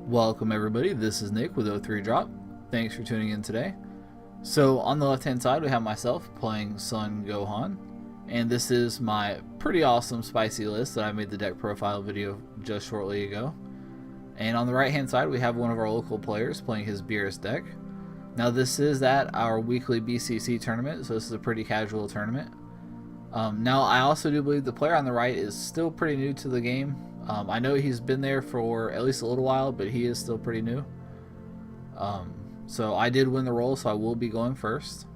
Welcome everybody, this is Nick with O3 Drop. Thanks for tuning in today. So on the left hand side we have myself playing Son Gohan, and this is my pretty awesome spicy list that I made the deck profile video just shortly ago. And on the right hand side we have one of our local players playing his Beerus deck. Now this is at our weekly BCC tournament, so this is a pretty casual tournament. Now I also do believe the player on the right is still pretty new to the game. I know he's been there for at least a little while, but he is still pretty new. So I did win the role, so I will be going first.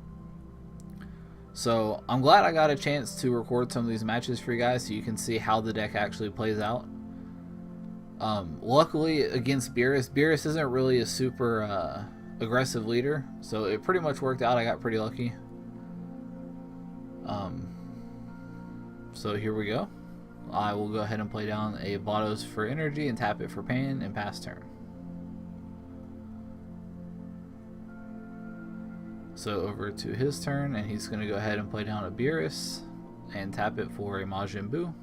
So I'm glad I got a chance to record some of these matches for you guys so you can see how the deck actually plays out. Luckily against Beerus isn't really a super aggressive leader, so it pretty much worked out. I got pretty lucky. So here we go. I will go ahead and play down a Blottos for energy and tap it for pain and pass turn. So over to his turn, and he's going to go ahead and play down a Beerus and tap it for a Majin Buu.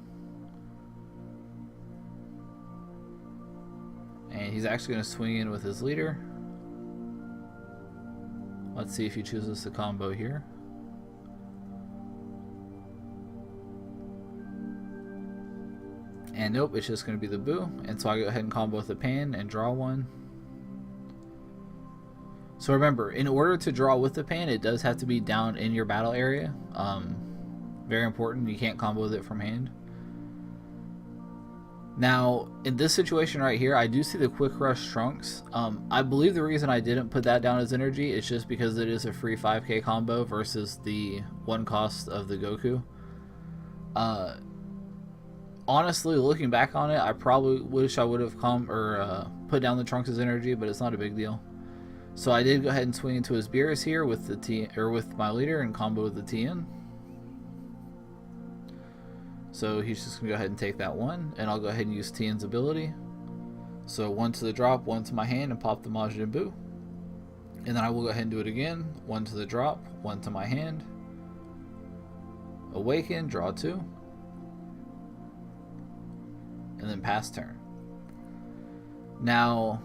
And he's actually going to swing in with his leader. Let's see if he chooses to combo here. And nope, it's just going to be the Buu. And so I go ahead and combo with the pan and draw one. So remember, in order to draw with the pan, it does have to be down in your battle area. Very important, you can't combo with it from hand. Now, in this situation right here, I do see the Quick Rush Trunks. I believe the reason I didn't put that down as energy is just because it is a free 5k combo versus the one cost of the Goku. Honestly, looking back on it, I probably wish I would have put down the Trunks as energy, but it's not a big deal. So I did go ahead and swing into his Beerus here with the with my leader and combo with the TN. So he's just gonna go ahead and take that one, and I'll go ahead and use TN's ability. So one to the drop, one to my hand, and pop the Majin Buu. And then I will go ahead and do it again. One to the drop, one to my hand. Awaken, draw two. And then pass turn. Now,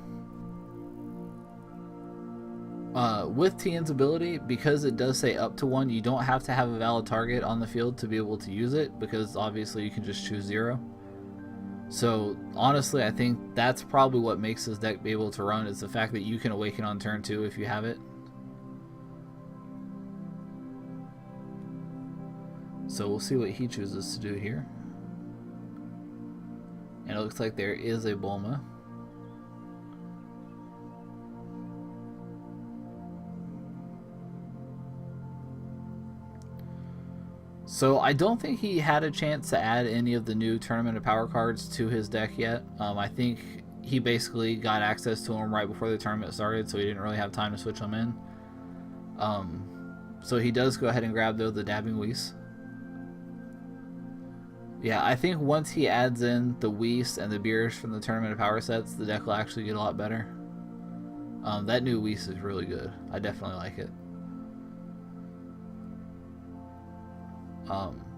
with TN's ability, because it does say up to one, you don't have to have a valid target on the field to be able to use it, because obviously you can just choose 0. So honestly, I think that's probably what makes this deck be able to run, is the fact that you can awaken on turn 2 if you have it. So we'll see what he chooses to do here. And it looks like there is a Bulma. So I don't think he had a chance to add any of the new Tournament of Power cards to his deck yet. I think he basically got access to them right before the tournament started, so he didn't really have time to switch them in. So he does go ahead and grab, though, the Dabbing Whis. Yeah, I think once he adds in the Whis and the Beerus from the Tournament of Power sets, the deck will actually get a lot better. That new Whis is really good. I definitely like it.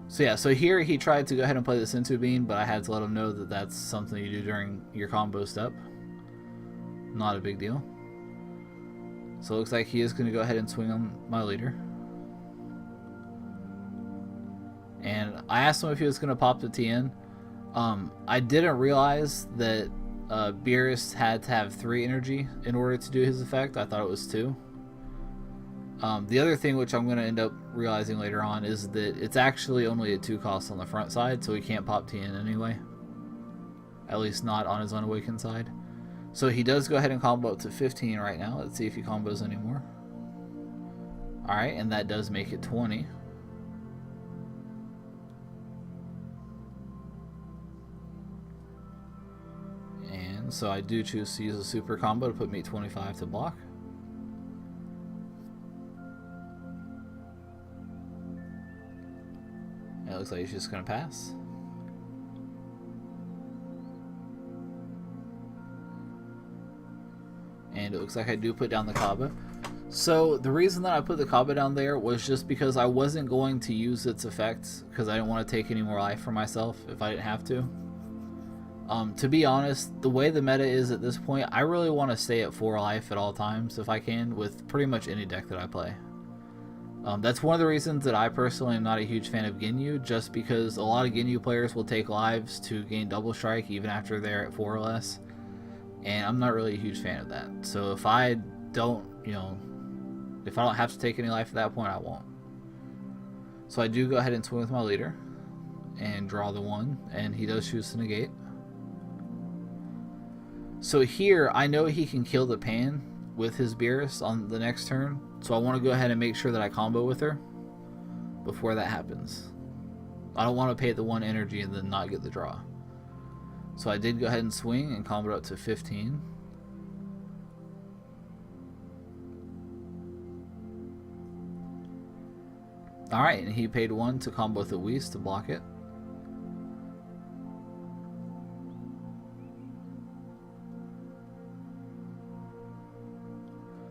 So here he tried to go ahead and play the Senzu Bean, but I had to let him know that that's something you do during your combo step. Not a big deal. So it looks like he is going to go ahead and swing on my leader. And I asked him if he was going to pop the TN. I didn't realize that Beerus had to have 3 energy in order to do his effect. I thought it was 2. The other thing, which I'm going to end up realizing later on, is that it's actually only a 2 cost on the front side, so he can't pop TN anyway. At least not on his unawakened side. So he does go ahead and combo up to 15 right now. Let's see if he combos anymore. Alright, and that does make it 20. So I do choose to use a super combo to put me 25 to block. And it looks like he's just going to pass. And it looks like I do put down the Kaba. So the reason that I put the Kaba down there was just because I wasn't going to use its effects, because I didn't want to take any more life for myself if I didn't have to. To be honest, the way the meta is at this point, I really want to stay at 4 life at all times if I can with pretty much any deck that I play. That's one of the reasons that I personally am not a huge fan of Ginyu, just because a lot of Ginyu players will take lives to gain double strike even after they're at 4 or less, and I'm not really a huge fan of that. So if I don't, if I don't have to take any life at that point, I won't. So I do go ahead and swing with my leader and draw the 1, and he does choose to negate. So here, I know he can kill the Pan with his Beerus on the next turn, so I want to go ahead and make sure that I combo with her before that happens. I don't want to pay the 1 energy and then not get the draw. So I did go ahead and swing and combo up to 15. Alright, and he paid 1 to combo with the Whis to block it.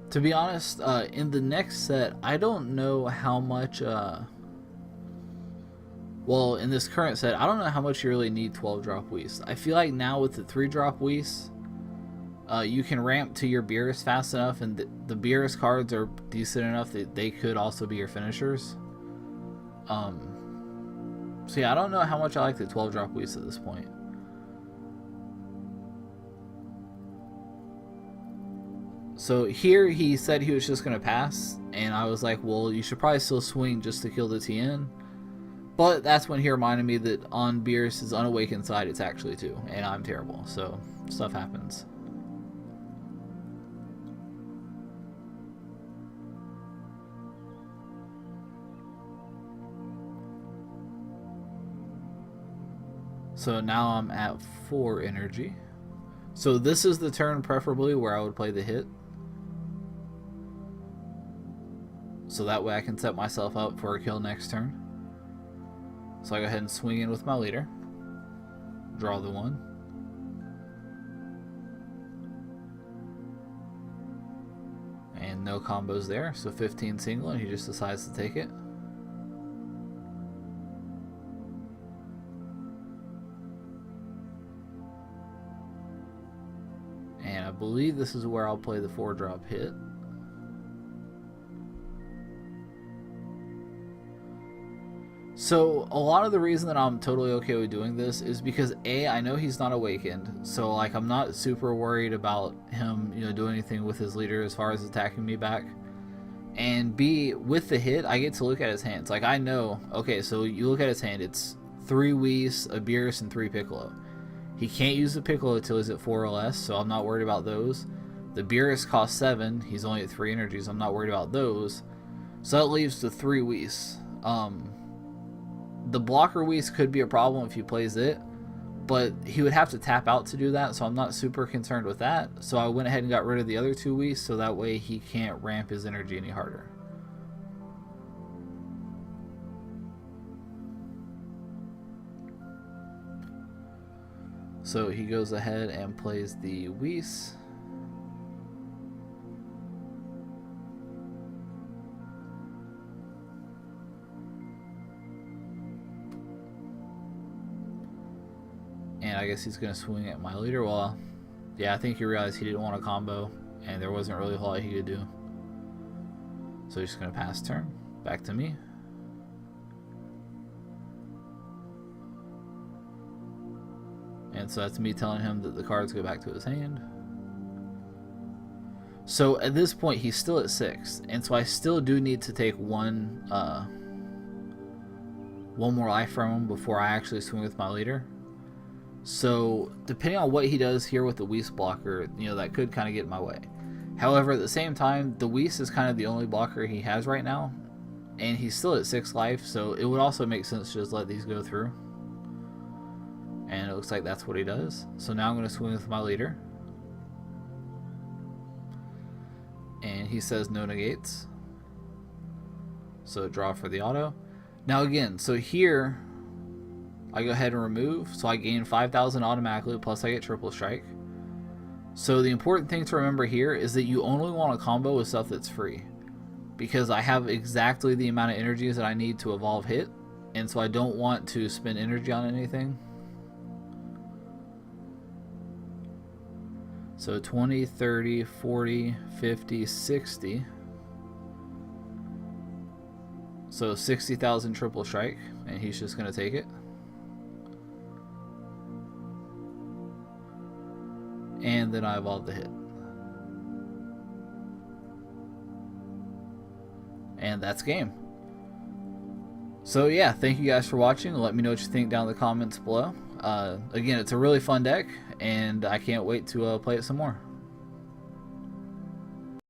To be honest, in the next set, I don't know how much, well, in this current set, I don't know how much you really need 12-drop Whis. I feel like now with the 3-drop Whis, you can ramp to your Beerus fast enough, and the Beerus cards are decent enough that they could also be your finishers. So yeah, I don't know how much I like the 12-drop Whis at this point. So here he said he was just going to pass, and I was like, well, you should probably still swing just to kill the TN. But that's when he reminded me that on Beerus' unawakened side, it's actually 2, and I'm terrible, so stuff happens. So now I'm at 4 energy. So this is the turn preferably where I would play the hit. So that way I can set myself up for a kill next turn. So I go ahead and swing in with my leader. Draw the 1. And no combos there, so 15 single, and he just decides to take it. And I believe this is where I'll play the 4-drop hit. So a lot of the reason that I'm totally okay with doing this is because A, I know he's not awakened, so like I'm not super worried about him, doing anything with his leader as far as attacking me back. And B, with the hit, I get to look at his hands. Like I know, okay, so you look at his hand, it's 3 Whis, a Beerus, and 3 Piccolo. He can't use the Piccolo until he's at 4 or less, so I'm not worried about those. The Beerus costs 7, he's only at 3 energies, I'm not worried about those. So that leaves the 3 Whis. The blocker Whis could be a problem if he plays it, but he would have to tap out to do that, so I'm not super concerned with that. So I went ahead and got rid of the other 2 Whis, so that way he can't ramp his energy any harder. So he goes ahead and plays the Whis. And I guess he's going to swing at my leader. Well, yeah, I think he realized he didn't want a combo, and there wasn't really a whole lot he could do. So he's just going to pass turn. Back to me. And so that's me telling him that the cards go back to his hand. So at this point, he's still at 6. And so I still do need to take one more life from him before I actually swing with my leader. So depending on what he does here with the Whis blocker, that could kind of get in my way. However, at the same time, the Whis is kind of the only blocker he has right now, and he's still at 6 life, so it would also make sense to just let these go through. And it looks like that's what he does. So now I'm going to swing with my leader. And he says no negates. So draw for the auto. Now again, so here I go ahead and remove, so I gain 5,000 automatically, plus I get triple strike. So the important thing to remember here is that you only want to combo with stuff that's free, because I have exactly the amount of energies that I need to evolve hit, and so I don't want to spend energy on anything. So 20, 30, 40, 50, 60. So 60,000 triple strike, and he's just going to take it. And then I evolve the hit. And that's game. So yeah, thank you guys for watching. Let me know what you think down in the comments below. Again, it's a really fun deck, and I can't wait to play it some more.